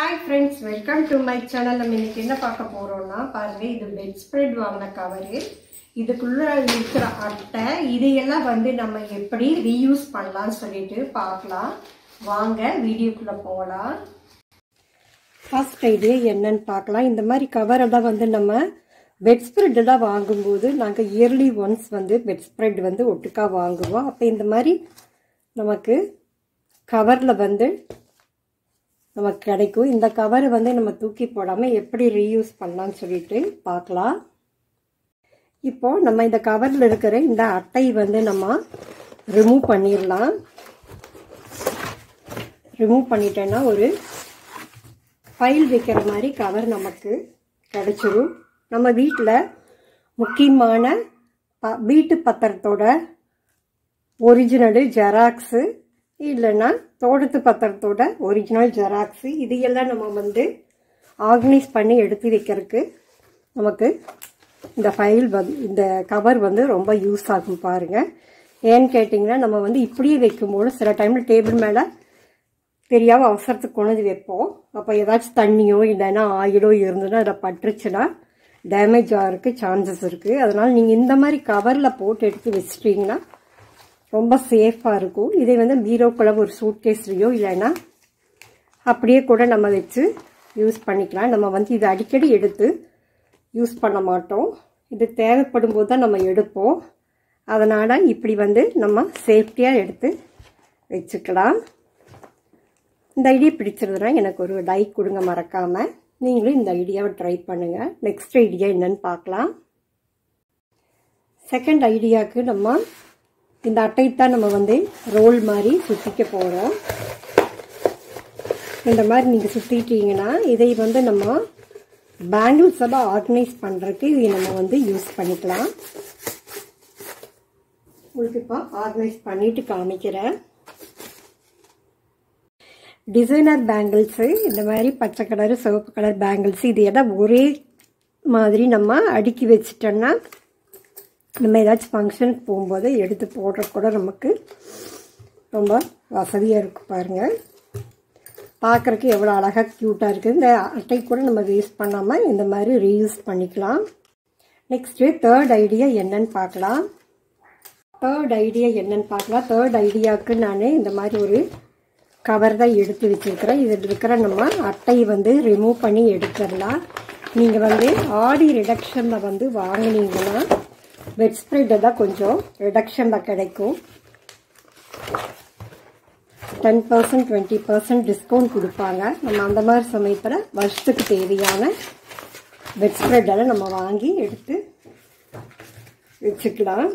Hi friends, welcome to my channel. நம்ம இன்னைக்கு என்ன பார்க்க போறோம்னா பாருங்க, இது பெட் ஸ்ப்ரெட் வாங்கின கவர். இதுக்குள்ள இருக்கிற அட்டை இதையெல்லாம் நம்ம எப்படி ரீயூஸ் பண்ணலாம்னு சொல்லிட்டு பார்க்கலாம். வாங்க வீடியோக்குள்ள போகலாம். ஃபர்ஸ்ட் ஐடியா என்னன்னு பார்க்கலாம். இந்த மாதிரி கவர் எல்லாம் நம்ம பெட் ஸ்ப்ரெட் எல்லாம் வாங்கும்போது நாங்கள் இயர்லி ஒன்ஸ் பெட் ஸ்ப்ரெட் ஒட்டுக்கா வாங்குவோம். அப்போ இந்த மாதிரி நமக்கு கவரில் நமக்கு கிடைக்கும். இந்த கவர் நம்ம தூக்கி போடாமல் எப்படி ரீயூஸ் பண்ணலாம்னு சொல்லிட்டு பார்க்கலாம். இப்போ நம்ம இந்த கவரில் இருக்கிற இந்த அட்டை நம்ம ரிமூவ் பண்ணிடலாம். ரிமூவ் பண்ணிட்டேன்னா ஒரு ஃபைல் வைக்கிற மாதிரி கவர் நமக்கு கிடைச்சிடும். நம்ம வீட்டில் முக்கியமான வீட்டு பத்திரத்தோட ஒரிஜினலு ஜெராக்ஸு இல்லைன்னா தோட்டத்து பத்திரத்தோட ஒரிஜினல் ஜெராக்ஸு இதையெல்லாம் நம்ம ஆர்கனைஸ் பண்ணி எடுத்து வைக்கிறதுக்கு நமக்கு இந்த ஃபைல் இந்த கவர் ரொம்ப யூஸ் ஆகும் பாருங்கள். ஏன்னு கேட்டிங்கன்னா நம்ம இப்படியே வைக்கும்போது சில டைமில் டேபிள் மேலே தெரியாமல் அவசரத்துக்கு கொண்டு வைப்போம். அப்போ ஏதாச்சும் தண்ணியோ இல்லைன்னா ஆயிலோ இருந்ததுன்னா அதில் பட்டுருச்சுன்னா டேமேஜ் ஆகிறதுக்கு சான்சஸ் இருக்குது. அதனால் நீங்கள் இந்த மாதிரி கவரில் போட்டு எடுத்து வச்சிட்டிங்கன்னா ரொம்ப சேஃபாக இருக்கும். இதை பீரோக்குள்ள ஒரு சூட்கேஸ்லையோ இல்லைன்னா அப்படியே கூட நம்ம வச்சு யூஸ் பண்ணிக்கலாம். நம்ம இதை அடிக்கடி எடுத்து யூஸ் பண்ண மாட்டோம். இது தேவைப்படும் போது தான் நம்ம எடுப்போம். அதனால் இப்படி நம்ம சேஃப்டியாக எடுத்து வச்சுக்கலாம். இந்த ஐடியா பிடிச்சிருந்தா எனக்கு ஒரு லைக் கொடுங்க மறக்காமல். நீங்களும் இந்த ஐடியாவை ட்ரை பண்ணுங்கள். நெக்ஸ்ட் ஐடியா என்னன்னு பார்க்கலாம். செகண்ட் ஐடியாவுக்கு நம்ம இந்த அட்டை தான் நம்ம ரோல் மாதிரி சுற்றிக்க போகிறோம். இந்த மாதிரி நீங்கள் சுற்றிட்டீங்கன்னா இதை நம்ம பேங்கிள்ஸ் எல்லாம் ஆர்கனைஸ் பண்ணுறதுக்கு இதை நம்ம யூஸ் பண்ணிக்கலாம். உங்களுக்கு இப்போ ஆர்கனைஸ் பண்ணிட்டு காமிக்கிறேன். டிசைனர் பேங்கிள்ஸு இந்த மாதிரி பச்சை கலரு சிவப்பு கலர் பேங்கிள்ஸு இது எல்லாம் ஒரே மாதிரி நம்ம அடுக்கி வச்சிட்டோன்னா நம்ம ஏதாச்சும் ஃபங்க்ஷனுக்கு போகும்போது எடுத்து போடுற கூட நமக்கு ரொம்ப வசதியாக இருக்குது பாருங்கள். பார்க்குறக்கு எவ்வளோ அழகாக க்யூட்டாக இருக்குது. இந்த அட்டை கூட நம்ம வேஸ்ட் பண்ணாமல் இந்த மாதிரி ரீயூஸ் பண்ணிக்கலாம். நெக்ஸ்ட்டு தேர்ட் ஐடியா என்னன்னு பார்க்கலாம். தேர்ட் ஐடியாவுக்கு நான் இந்த மாதிரி ஒரு கவர் தான் எடுத்து வச்சுருக்கிறேன். இதில் இருக்கிற நம்ம அட்டையை ரிமூவ் பண்ணி எடுத்துடலாம். நீங்கள் ஆடி ரிடக்ஷனில் வாங்கினீங்கன்னா பெட் ஸ்ப்ரெட் தான் கொஞ்சம் ரிடக்ஷனில் கிடைக்கும். 10% 20% டிஸ்கவுண்ட் கொடுப்பாங்க. நம்ம அந்த மாதிரி சமயத்தில் வருஷத்துக்கு தேவையான பெட் ஸ்ப்ரெட்டெல்லாம் நம்ம வாங்கி எடுத்து வச்சுக்கலாம்.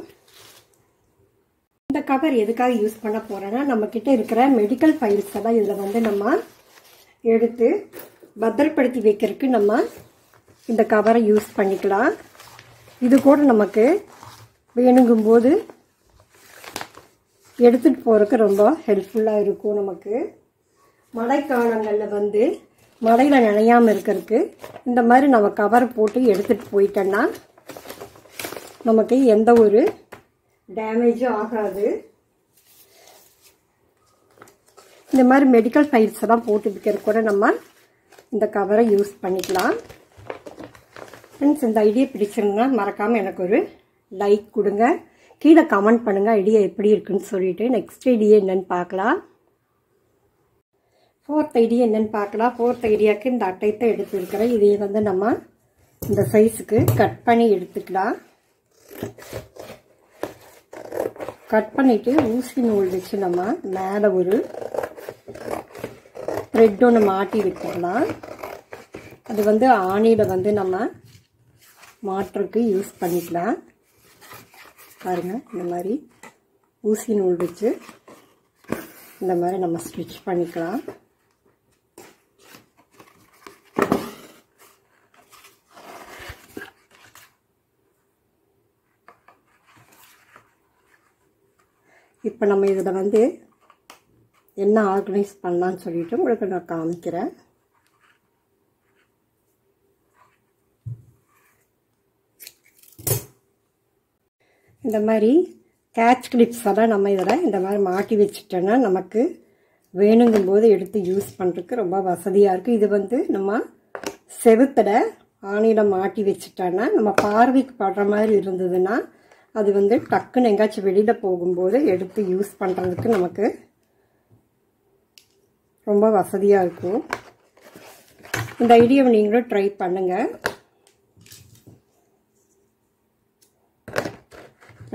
இந்த கவர் எதுக்காக யூஸ் பண்ண போகிறேன்னா நம்மக்கிட்ட இருக்கிற மெடிக்கல் ஃபைல்ஸ் எல்லாம் இதில் நம்ம எடுத்து பத்திரப்படுத்தி வைக்கிறதுக்கு நம்ம இந்த கவரை யூஸ் பண்ணிக்கலாம். இது கூட நமக்கு வேணுங்கும்போது எடுத்துகிட்டு போகிறதுக்கு ரொம்ப ஹெல்ப்ஃபுல்லாக இருக்கும். நமக்கு மழைக்காலங்களில் மழையில் நனையாமல் இருக்கிறதுக்கு இந்த மாதிரி நம்ம கவர் போட்டு எடுத்துகிட்டு போயிட்டோன்னா நமக்கு எந்த ஒரு டேமேஜும் ஆகாது. இந்த மாதிரி மெடிக்கல் ஃபைல்ஸ் எல்லாம் போட்டு வைக்கிறது கூட நம்ம இந்த கவரை யூஸ் பண்ணிக்கலாம். ஃப்ரெண்ட்ஸ், இந்த ஐடியா பிடிச்சிருந்தா மறக்காமல் எனக்கு ஒரு லைக் கொடுங்க. கீழே கமெண்ட் பண்ணுங்கள் ஐடியா எப்படி இருக்குன்னு சொல்லிட்டு. நெக்ஸ்ட் ஐடியா என்னன்னு பார்க்கலாம். ஃபோர்த் ஐடியா என்னன்னு பார்க்கலாம். ஃபோர்த் ஐடியாவுக்கு இந்த அட்டைத்தை எடுத்துருக்கிறேன். இதை நம்ம இந்த சைஸுக்கு கட் பண்ணி எடுத்துக்கலாம். கட் பண்ணிவிட்டு ஊசி நூல் வச்சு நம்ம மேலே ஒரு த்ரெட் ஒன்று மாட்டி விட்டுடலாம். அது ஆணியில் நம்ம மாற்றுக்கு யூஸ் பண்ணிக்கலாம். பாருங்கள், இந்த மாதிரி ஊசி நூல் வச்சு இந்த மாதிரி நம்ம ஸ்டிச் பண்ணிக்கலாம். இப்போ நம்ம இதில் என்ன ஆர்கனைஸ் பண்ணலான்னு சொல்லிட்டு உங்களுக்கு நான் காமிக்கிறேன். இந்த மாதிரி கேட்ச் கிளிப்ஸ் எல்லாம் நம்ம இதில் இந்த மாதிரி மாட்டி வச்சுட்டோன்னா நமக்கு வேணுங்கும்போது எடுத்து யூஸ் பண்ணுறதுக்கு ரொம்ப வசதியாக இருக்குது. இது வந்து நம்ம செவுத்துல ஆணியில் மாட்டி வச்சுட்டோன்னா நம்ம பார்வைக்கு படுற மாதிரி இருந்ததுன்னா அது வந்து டக்குன்னு எங்காச்சும் வெளியில் போகும்போது எடுத்து யூஸ் பண்ணுறதுக்கு நமக்கு ரொம்ப வசதியாக இருக்கும். இந்த ஐடியாவை நீங்களும் ட்ரை பண்ணுங்கள்.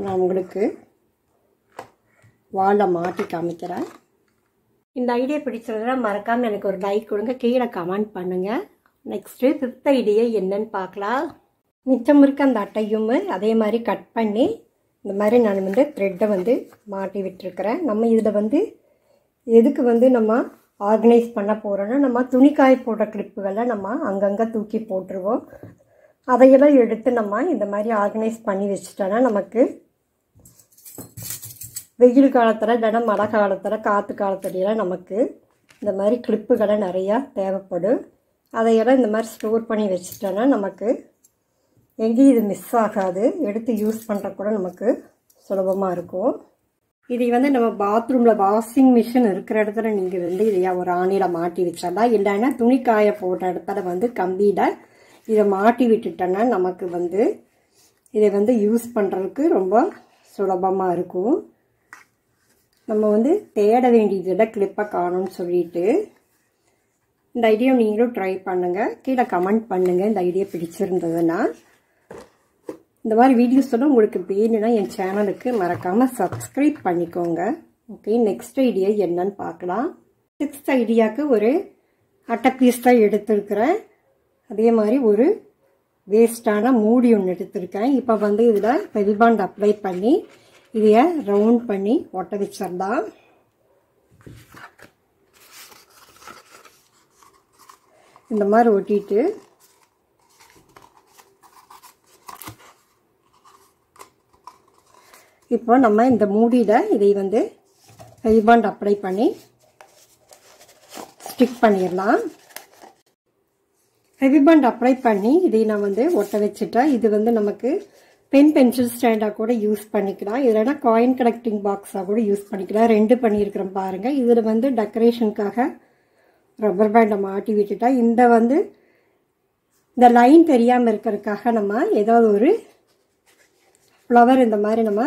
நான் உங்களுக்கு வாலில் மாட்டி காமிக்கிறேன். இந்த ஐடியா பிடிச்சதுன்னா மறக்காமல் எனக்கு ஒரு லைக் கொடுங்க, கீழே கமெண்ட் பண்ணுங்கள். நெக்ஸ்ட்டு 5th ஐடியா என்னன்னு பார்க்கலாம். மிச்சம் இருக்க அந்த அட்டையும் அதே மாதிரி கட் பண்ணி இந்த மாதிரி நான் வந்து த்ரெட்டை வந்து மாட்டி விட்டுருக்கிறேன். நம்ம இதில் வந்து எதுக்கு வந்து நம்ம ஆர்கனைஸ் பண்ண போகிறோன்னா, நம்ம துணிக்காய் போடுற கிளிப்புகளை நம்ம அங்கங்கே தூக்கி போட்டுருவோம். அதையெல்லாம் எடுத்து நம்ம இந்த மாதிரி ஆர்கனைஸ் பண்ணி வச்சுட்டோன்னா நமக்கு வெயில் காலத்தில் இல்லைன்னா மழை காலத்தில் காற்று காலத்துலலாம் நமக்கு இந்த மாதிரி கிளிப்புகளை நிறையா தேவைப்படும். அதையெல்லாம் இந்த மாதிரி ஸ்டோர் பண்ணி வச்சுட்டோன்னா நமக்கு எங்கேயும் இது மிஸ் ஆகாது, எடுத்து யூஸ் பண்ணுற கூட நமக்கு சுலபமாக இருக்கும். இதை வந்து நம்ம பாத்ரூமில் வாஷிங் மிஷின் இருக்கிற இடத்துல நீங்கள் வந்து இதையா ஒரு ஆணியில் மாட்டி வச்சிடலாம். இல்லைன்னா துணி காய போட்ட இடத்துல வந்து கம்பியில் இதை மாட்டி விட்டுட்டோன்னா நமக்கு வந்து இதை வந்து யூஸ் பண்ணுறதுக்கு ரொம்ப சுலபமாக இருக்கும். நம்ம வந்து தேட வேண்டியதில் கிளிப்பை காணும்னு சொல்லிட்டு இந்த ஐடியா நீங்களும் ட்ரை பண்ணுங்கள், கீழே கமெண்ட் பண்ணுங்கள். இந்த ஐடியா பிடிச்சிருந்ததுன்னா இந்த மாதிரி வீடியோஸோட உங்களுக்கு வேணும்னா என் சேனலுக்கு மறக்காமல் சப்ஸ்கிரைப் பண்ணிக்கோங்க. ஓகே, நெக்ஸ்ட் ஐடியா என்னன்னு பார்க்கலாம். 6th ஐடியாவுக்கு ஒரு அட்டை பீஸ் தான் எடுத்துருக்கிறேன். அதே மாதிரி ஒரு வேஸ்டான மூடி ஒன்று எடுத்திருக்கேன். இப்போ வந்து இதில் பெல்பாண்ட் அப்ளை பண்ணி இதைய ரவுண்ட் பண்ணி ஒட்ட வச்சிடலாம். இந்த மாதிரி ஒட்டிட்டு இப்போ நம்ம இந்த மூடியில் இதை வந்து பெல்பாண்ட் அப்ளை பண்ணி ஸ்டிக் பண்ணிடலாம். பெல்பாண்ட் அப்ளை பண்ணி இதை நான் வந்து ஒட்ட வச்சுட்டேன். இது வந்து நமக்கு பென்சில் ஸ்டாண்டாக கூட யூஸ் பண்ணிக்கலாம், இல்லைன்னா காயின் கலெக்டிங் பாக்ஸாக கூட யூஸ் பண்ணிக்கலாம். 2 பண்ணியிருக்கிறோம் பாருங்கள். இதில் வந்து டெக்கரேஷனுக்காக ரப்பர் பேண்டை மாட்டி விட்டுட்டா இந்த வந்து இந்த லைன் தெரியாமல் இருக்கிறதுக்காக நம்ம ஏதாவது ஒரு ஃப்ளவர் இந்த மாதிரி நம்ம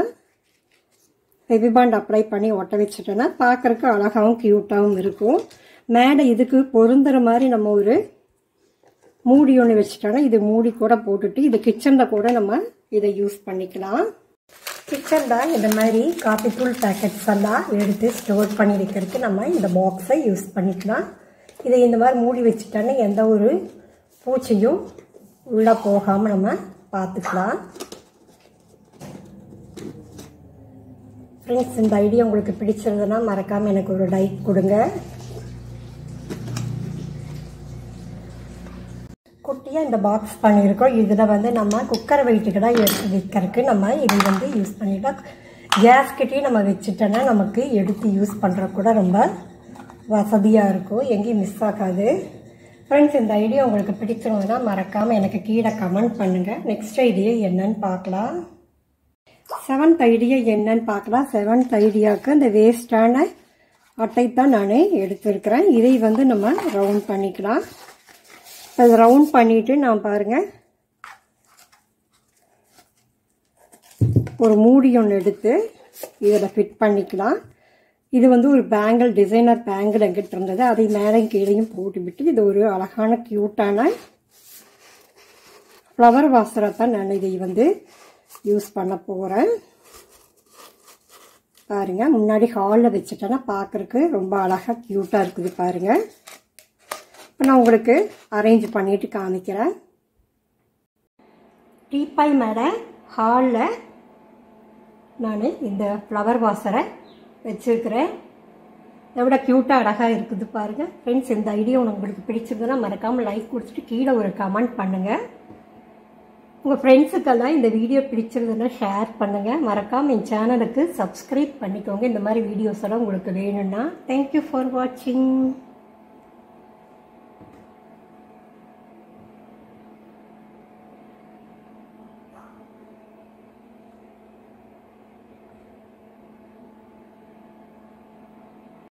பெல்பாண்ட் அப்ளை பண்ணி ஒட்ட வச்சுட்டோன்னா பார்க்குறக்கு அழகாகவும் க்யூட்டாகவும் இருக்கும். மேலே இதுக்கு பொருந்துற மாதிரி நம்ம ஒரு மூடி ஒன்று வச்சுட்டோன்னா இது மூடி கூட போட்டுட்டு இது கிச்சனில் கூட நம்ம இதை யூஸ் பண்ணிக்கலாம். கிச்சனில் இந்த மாதிரி காபி தூள் பேக்கெட்ஸ் எல்லாம் எடுத்து ஸ்டோர் பண்ணி வைக்கிறதுக்கு நம்ம இந்த பாக்ஸை யூஸ் பண்ணிக்கலாம். இதை இந்த மாதிரி மூடி வச்சுட்டோன்னா எந்த ஒரு பூச்சியும் உள்ளே போகாமல் நம்ம பார்த்துக்கலாம். ஃப்ரெண்ட்ஸ், இந்த ஐடியா உங்களுக்கு பிடிச்சிருந்ததுன்னா மறக்காமல் எனக்கு ஒரு லைக் கொடுங்க. குட்டியாக இந்த பாக்ஸ் பண்ணியிருக்கோம். இதில் வந்து நம்ம குக்கர் வெயிட்டுக்கெல்லாம் எடுத்து வைக்கிறதுக்கு நம்ம இதை வந்து யூஸ் பண்ணிட்டோம். கேஸ்கிட்டையும் நம்ம வச்சுட்டோன்னா நமக்கு எடுத்து யூஸ் பண்ணுற கூட ரொம்ப வசதியாக இருக்கும், எங்கேயும் மிஸ் ஆகாது. ஃப்ரெண்ட்ஸ், இந்த ஐடியா உங்களுக்கு பிடிச்சிருந்ததுன்னா மறக்காமல் எனக்கு கீழே கமெண்ட் பண்ணுங்கள். நெக்ஸ்ட் ஐடியா என்னன்னு பார்க்கலாம். 7th ஐடியா என்னன்னு பார்க்கலாம். 7th ஐடியாவுக்கு இந்த வேஸ்டான அட்டை தான் நான் எடுத்துருக்கிறேன். இதை வந்து நம்ம ரவுண்ட் பண்ணிக்கலாம். அது ரவுண்ட் பண்ணிவிட்டு நான் பாருங்கள் ஒரு மூடி ஒன்று எடுத்து இதில் ஃபிட் பண்ணிக்கலாம். இது வந்து ஒரு பேங்கிள், டிசைனர் பேங்கிள் எங்கிட்ட இருந்தது, அதை மேலே கீழையும் போட்டுவிட்டு இது ஒரு அழகான க்யூட்டான ஃப்ளவர் வாசரை தான் நான் இதை வந்து யூஸ் பண்ண போகிறேன். பாருங்கள், முன்னாடி ஹாலில் வச்சுட்டேன்னா பார்க்குறக்கு ரொம்ப அழகாக க்யூட்டாக இருக்குது பாருங்கள். இப்போ நான் உங்களுக்கு அரேஞ்ச் பண்ணிட்டு காமிக்கிறேன். டீப்பாய் மேலே ஹாலில் நான் இந்த ஃப்ளவர் வாசரை வச்சுருக்கிறேன். எவ்வளோ க்யூட்டாக அழகாக இருக்குது பாருங்கள். ஃப்ரெண்ட்ஸ், இந்த ஐடியா உங்களுக்கு பிடிச்சிருந்ததுன்னா மறக்காமல் லைக் கொடுத்துட்டு கீழே ஒரு கமெண்ட் பண்ணுங்கள். உங்கள் ஃப்ரெண்ட்ஸுக்கெல்லாம் இந்த வீடியோ பிடிச்சிருந்ததுன்னா ஷேர் பண்ணுங்கள். மறக்காமல் என் சேனலுக்கு சப்ஸ்கிரைப் பண்ணிக்கோங்க. இந்த மாதிரி வீடியோஸ் எல்லாம் உங்களுக்கு வேணும்னா. தேங்க்யூ ஃபார் வாட்சிங்.